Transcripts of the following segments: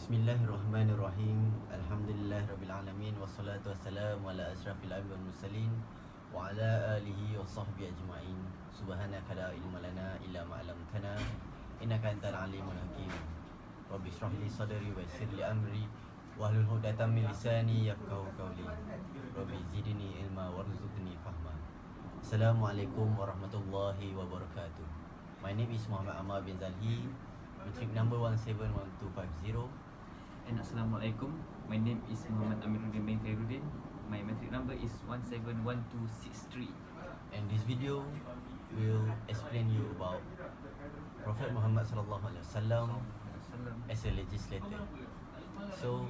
Bismillahirrahmanirrahim. Alhamdulillahirabbil alamin wassalatu wassalamu ala asyrafil anbiya'i wal mursalin wa ala alihi wa sahbihi ajma'in. Subhanaka la ilma lana illa ma 'allamtana innaka antal alimul hakim. Rabbi shrah li sadri wa yassir li amri wahlul 'uqdatam min lisani yafqahu qawli. Rabbi zidni ilma warzuqni fahma. Assalamualaikum warahmatullahi wabarakatuh. My name is Muhammad Amar bin Zalhi, matric number 171250. And Assalamualaikum. My name is Muhammad Amir bin Khairuddin. My matric number is 171263. And this video will explain you about Prophet Muhammad sallallahu alaihi wasallam as a legislator. So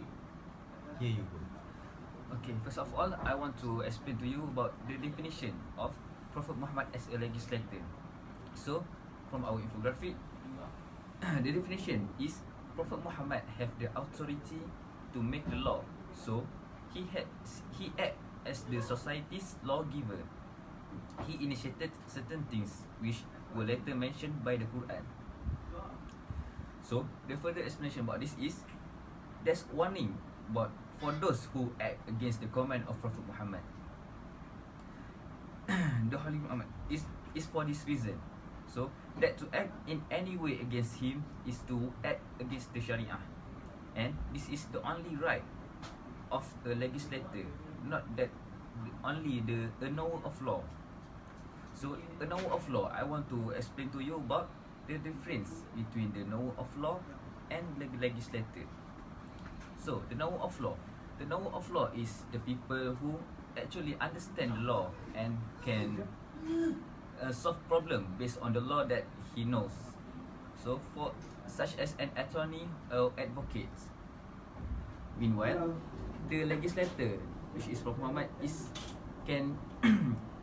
here you go. Okay, first of all, I want to explain to you about the definition of Prophet Muhammad as a legislator. So, from our infographic, the definition is Prophet Muhammad have the authority to make the law. So, he act as the society's lawgiver. He initiated certain things which were later mentioned by the Quran. So, the further explanation about this is there's warning about for those who act against the command of Prophet Muhammad. The Holy Muhammad is for this reason. So that to act in any way against him is to act against the Sharia, and this is the only right of a legislator, not that only the knower of law. So a knower of law, I want to explain to you about the difference between the knower of law and the legislator. So the knower of law is the people who actually understand the law and can solve problem based on the law that he knows. So for such as an attorney or advocate. Meanwhile, the legislator, which is Prophet Muhammad, can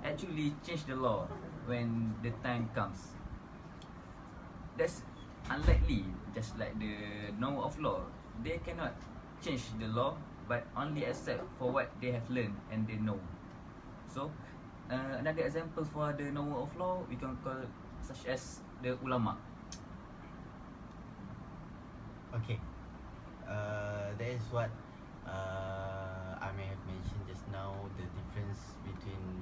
actually change the law when the time comes. That's unlikely, just like the knower of law. They cannot change the law, but only accept for what they have learned and they know. So another example for the knower of law we can call such as the ulama. Okay, that is what I may have mentioned just now, the difference between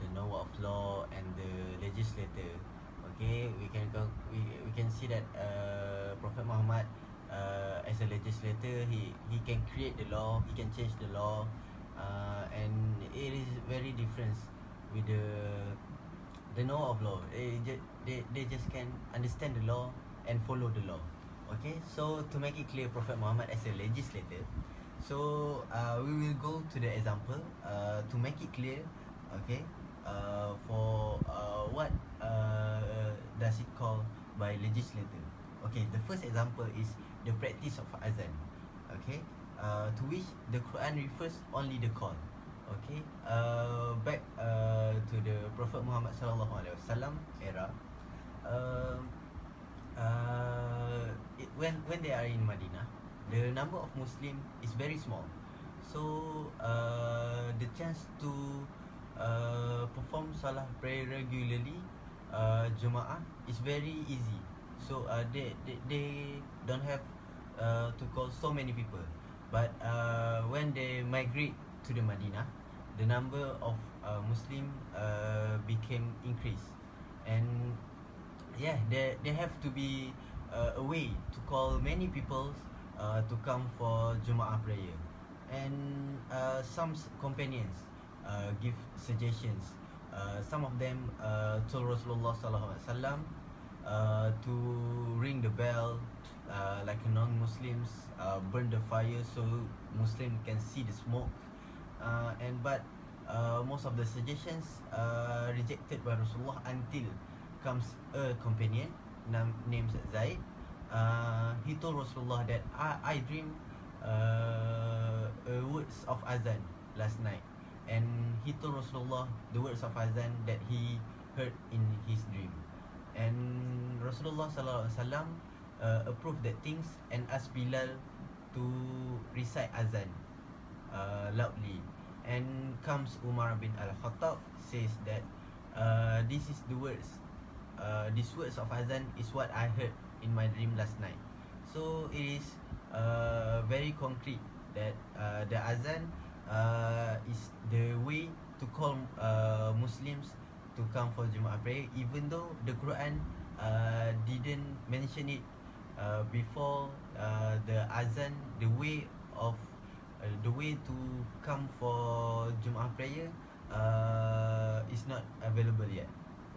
the knower of law and the legislator. Okay, we can see that Prophet Muhammad, as a legislator, he can create the law, he can change the law, and it is very different with the knower of law. They just can understand the law and follow the law. Okay, so to make it clear, Prophet Muhammad as a legislator, so we will go to the example to make it clear. Okay, for what does it call by legislator? Okay, the first example is the practice of azan. Okay, to which the Quran refers only the call. Okay, back to the Prophet Muhammad sallallahu alaihi wasallam era. When they are in Madinah, the number of Muslim is very small. So the chance to perform salah prayer regularly, Jum'ah, is very easy. So they don't have to call so many people. But when they migrate to the Madinah, the number of Muslim became increased, and yeah, there have to be a way to call many people to come for Jumu'ah prayer, and some companions give suggestions. Some of them told Rasulullah sallallahu alaihi wasallam to ring the bell like non-Muslims, burn the fire so Muslim can see the smoke. But most of the suggestions rejected by Rasulullah until comes a companion named Zaid. He told Rasulullah that I dreamed words of azan last night, and he told Rasulullah the words of azan that he heard in his dream, and Rasulullah sallallahu alaihi wasallam approved that things and asked Bilal to recite azan loudly. And comes Umar bin Al-Khattab, says that this is the words, these words of azan is what I heard in my dream last night. So it is very concrete that the azan is the way to call Muslims to come for Jumaat prayer, even though the Quran didn't mention it before the azan. The way to come for Jumaat prayer is not available yet.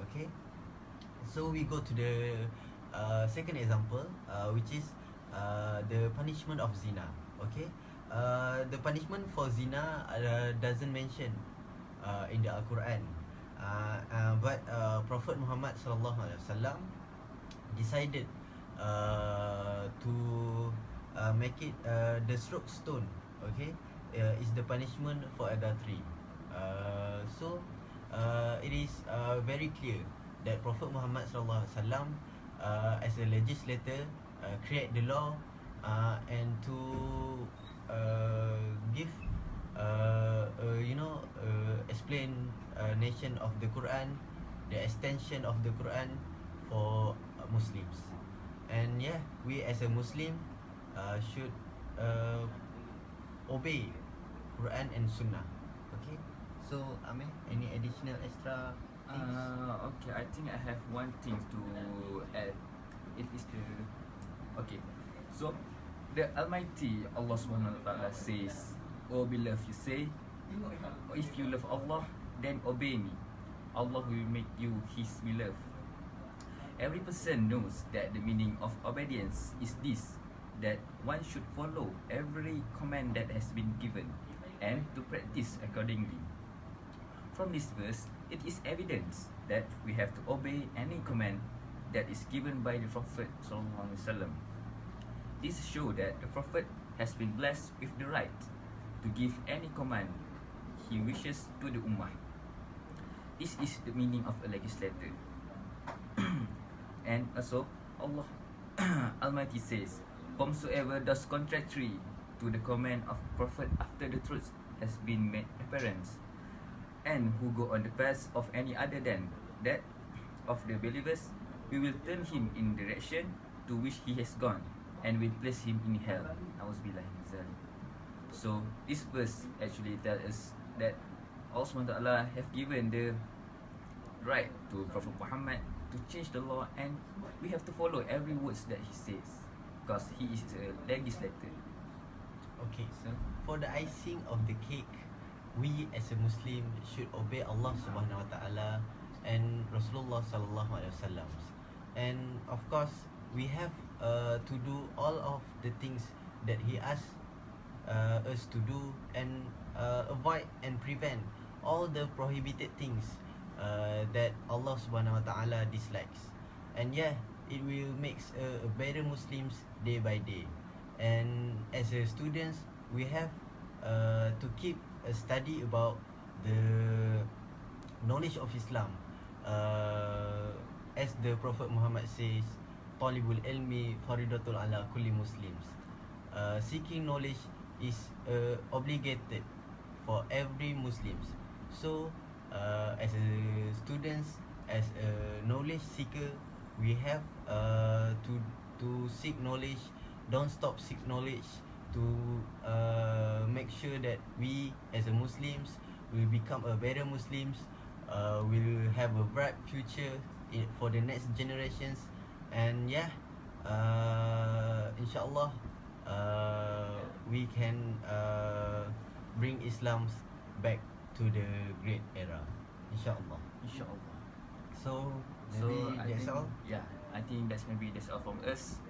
Okay, so we go to the second example, which is the punishment of zina. Okay, the punishment for zina doesn't mention in the Al-Quran, but Prophet Muhammad sallallahu alaihi wasallam decided to make it the stroke stone. Okay, is the punishment for adultery. So it is very clear that Prophet Muhammad sallallahu alaihi wasallam, as a legislator, create the law and to give explain nation of the Quran, the extension of the Quran for Muslims. And yeah, we as a Muslim should obey Quran and Sunnah. Okay, so Amir, any additional extra things? Okay, I think I have one thing to add. It is the okay. So the Almighty Allah Subhanahu wa Taala says, "Oh beloved, you say, if you love Allah, then obey me. Allah will make you His beloved." Every person knows that the meaning of obedience is this: that one should follow every command that has been given, and to practice accordingly. From this verse, it is evidence that we have to obey any command that is given by the Prophet Sallallahu Alaihi Wasallam. This shows that the Prophet has been blessed with the right to give any command he wishes to the Ummah. This is the meaning of a legislator. And also, Allah Almighty says, "Whomsoever does contrary to the command of Prophet after the truth has been made apparent, and who go on the path of any other than that of the believers, we will turn him in direction to which he has gone, and will place him in hell." Auzubillah min zalik. So this verse actually tells us that Allah SWT have given the right to Prophet Muhammad to change the law, and we have to follow every words that he says, because he is a legislator. Okay, so for the icing of the cake, we as a Muslim should obey Allah Subhanahu wa Taala and Rasulullah Sallallahu Alaihi Wasallam, and of course we have to do all of the things that He asks us to do, and avoid and prevent all the prohibited things that Allah Subhanahu wa Taala dislikes. And yeah, it will makes a better Muslims day by day. And as a students, we have to keep a study about the knowledge of Islam. As the Prophet Muhammad says, "Talibul ilmi faridatul ala kulli Muslims." Seeking knowledge is obligated for every Muslims. So as a students, as a knowledge seeker, we have to seek knowledge. Don't stop seek knowledge, to make sure that we as a Muslims will become a better Muslims, will have a bright future for the next generations. And yeah, inshallah, we can bring Islam back to the great era, inshallah. Inshallah. So So maybe I that's think, all. yeah, I think that's all from us.